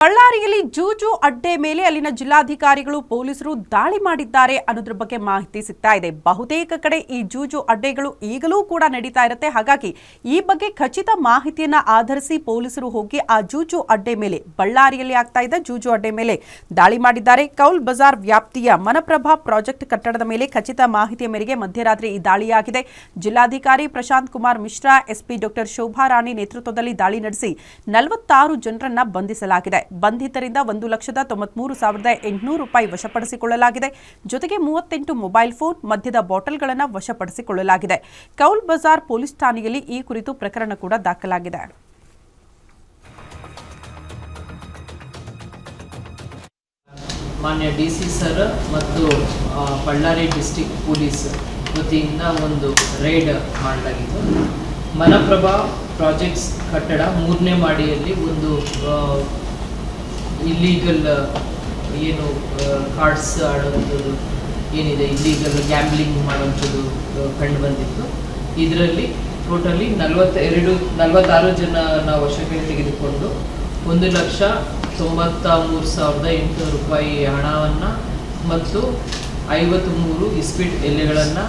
ಬಳ್ಳಾರಿಯಲ್ಲಿ ಜೂಜು ಅಡ್ಡೆ ಮೇಲೆ ಅಲ್ಲಿನ ಜಿಲ್ಲಾಧಿಕಾರಿಗಳು ಪೊಲೀಸರು ದಾಳಿ ಮಾಡಿದ್ದಾರೆ ಅನ್ನೋದ್ರ ಬಗ್ಗೆ ಮಾಹಿತಿ ಸಿಗ್ತಾ ಇದೆ. ಬಹುತೇಕ ಕಡೆ ಈ ಜೂಜು ಅಡ್ಡೆಗಳು ಈಗಲೂ ಕೂಡ ನಡೀತಾ ಇರುತ್ತೆ. ಹಾಗಾಗಿ ಈ ಬಗ್ಗೆ ಖಚಿತ ಮಾಹಿತಿಯನ್ನ ಆಧರಿಸಿ ಪೊಲೀಸರು ಹೋಗಿ ಆ ಜೂಜು ಅಡ್ಡೆ ಮೇಲೆ ಬಳ್ಳಾರಿಯಲ್ಲಿ ಆಗ್ತಾ ಇದ್ದ ಜೂಜು ಅಡ್ಡೆ ಮೇಲೆ ದಾಳಿ ಮಾಡಿದ್ದಾರೆ. ಕೌಲ್ ಬಜಾರ್ ವ್ಯಾಪ್ತಿಯ ಮನಪ್ರಭಾ ಪ್ರಾಜೆಕ್ಟ್ ಕಟ್ಟಡದ ಮೇಲೆ ಖಚಿತ ಮಾಹಿತಿಯ ಮೇರೆಗೆ ಮಧ್ಯರಾತ್ರಿ ಈ ದಾಳಿಯಾಗಿದೆ. ಜಿಲ್ಲಾಧಿಕಾರಿ ಪ್ರಶಾಂತ್ ಕುಮಾರ್ ಮಿಶ್ರಾ, ಎಸ್ಪಿ ಡಾಕ್ಟರ್ ಶೋಭಾ ರಾಣಿ ನೇತೃತ್ವದಲ್ಲಿ ದಾಳಿ ನಡೆಸಿ 46 ಜನರನ್ನ ಬಂಧಿಸಲಾಗಿದೆ. ಬಂಧಿತರಿಂದ 1,93,800 ರೂಪಾಯಿ ವಶಪಡಿಸಿಕೊಳ್ಳಲಾಗಿದೆ. ಜೊತೆಗೆ 38 ಮೊಬೈಲ್ ಫೋನ್, ಮದ್ಯದ ಬಾಟಲ್ಗಳನ್ನು ವಶಪಡಿಸಿಕೊಳ್ಳಲಾಗಿದೆ. ಕೌಲ್ ಬಜಾರ್ ಪೊಲೀಸ್ ಠಾಣೆಯಲ್ಲಿ ಈ ಕುರಿತು ಪ್ರಕರಣ ಕೂಡ ದಾಖಲಾಗಿದೆ. ಮಾನ್ಯ ಡಿಸಿ ಸರ್ ಮತ್ತು ಬಳ್ಳಾರಿ ಡಿಸ್ಟ್ರಿಕ್ಟ್ ಪೊಲೀಸ್ ವತಿಯಿಂದ ಒಂದು ರೈಡ್ ಮಾಡಲಾಗಿತ್ತು. ಮನಪ್ರಭಾ ಪ್ರಾಜೆಕ್ಟ್ಸ್ ಕಟ್ಟಡ 3ನೇ ಮಾಡಿಯಲ್ಲಿ ಒಂದು ಇಲ್ಲೀಗಲ್ ಏನು ಕಾರ್ಡ್ಸ್ ಆಡುವಂಥದ್ದು ಏನಿದೆ, ಇಲ್ಲೀಗಲ್ ಗ್ಯಾಂಬ್ಲಿಂಗ್ ಮಾಡುವಂಥದ್ದು ಕಂಡು ಬಂದಿತ್ತು. ಇದರಲ್ಲಿ ಟೋಟಲಿ 46 ಜನನ ವಶಕ್ಕೆ ತೆಗೆದುಕೊಂಡು 1,93,800 ರೂಪಾಯಿ ಹಣವನ್ನು ಮತ್ತು 53 ಇಸ್ಪೀಟ್ ಎಲೆಗಳನ್ನು